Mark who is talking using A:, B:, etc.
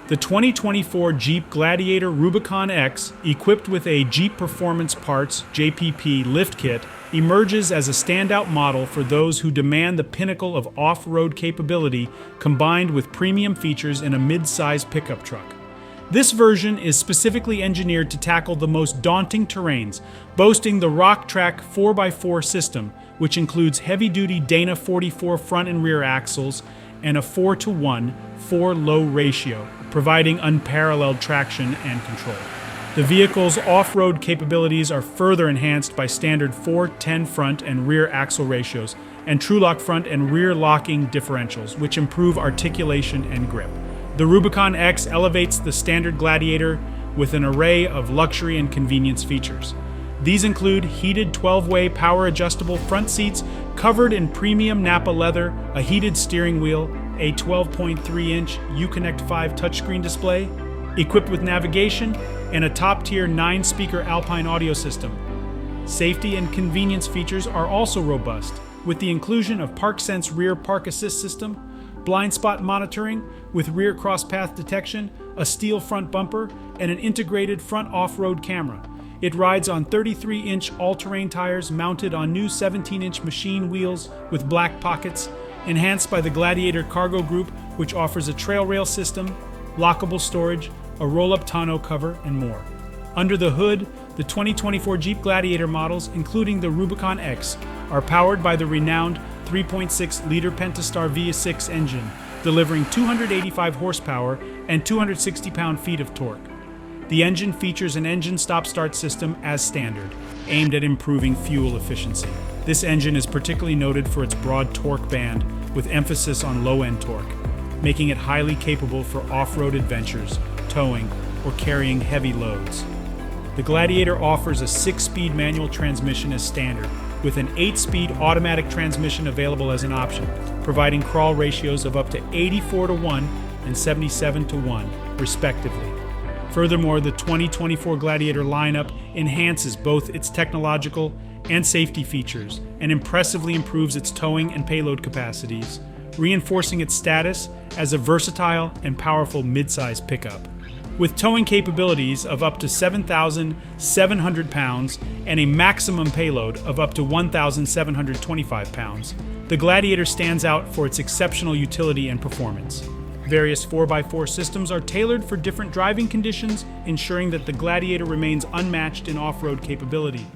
A: The 2024 Jeep Gladiator Rubicon X, equipped with a Jeep Performance Parts JPP lift kit, emerges as a standout model for those who demand the pinnacle of off-road capability combined with premium features in a mid-size pickup truck. This version is specifically engineered to tackle the most daunting terrains, boasting the Rock-Trac 4x4 system, which includes heavy-duty Dana 44 front and rear axles and a 4:1 4-low ratio, providing unparalleled traction and control. The vehicle's off-road capabilities are further enhanced by standard 4:10 front and rear axle ratios and Tru-Lok front and rear locking differentials, which improve articulation and grip. The Rubicon X elevates the standard Gladiator with an array of luxury and convenience features. These include heated 12-way power-adjustable front seats covered in premium Nappa leather, a heated steering wheel, a 12.3-inch Uconnect 5 touchscreen display, equipped with navigation, and a top-tier 9-speaker Alpine audio system. Safety and convenience features are also robust, with the inclusion of ParkSense rear park assist system, blind spot monitoring with rear cross-path detection, a steel front bumper, and an integrated front off-road camera. It rides on 33-inch all-terrain tires mounted on new 17-inch machine wheels with black pockets, enhanced by the Gladiator Cargo Group, which offers a trail rail system, lockable storage, a roll-up tonneau cover, and more. Under the hood, the 2024 Jeep Gladiator models, including the Rubicon X, are powered by the renowned 3.6-liter Pentastar V6 engine, delivering 285 horsepower and 260 pound-feet of torque. The engine features an engine stop-start system as standard, aimed at improving fuel efficiency. This engine is particularly noted for its broad torque band, with emphasis on low-end torque, making it highly capable for off-road adventures, towing, or carrying heavy loads. The Gladiator offers a 6-speed manual transmission as standard, with an 8-speed automatic transmission available as an option, providing crawl ratios of up to 84:1 and 77:1, respectively. Furthermore, the 2024 Gladiator lineup enhances both its technological and safety features and impressively improves its towing and payload capacities, reinforcing its status as a versatile and powerful midsize pickup. With towing capabilities of up to 7,700 pounds and a maximum payload of up to 1,725 pounds, the Gladiator stands out for its exceptional utility and performance. Various 4x4 systems are tailored for different driving conditions, ensuring that the Gladiator remains unmatched in off-road capability.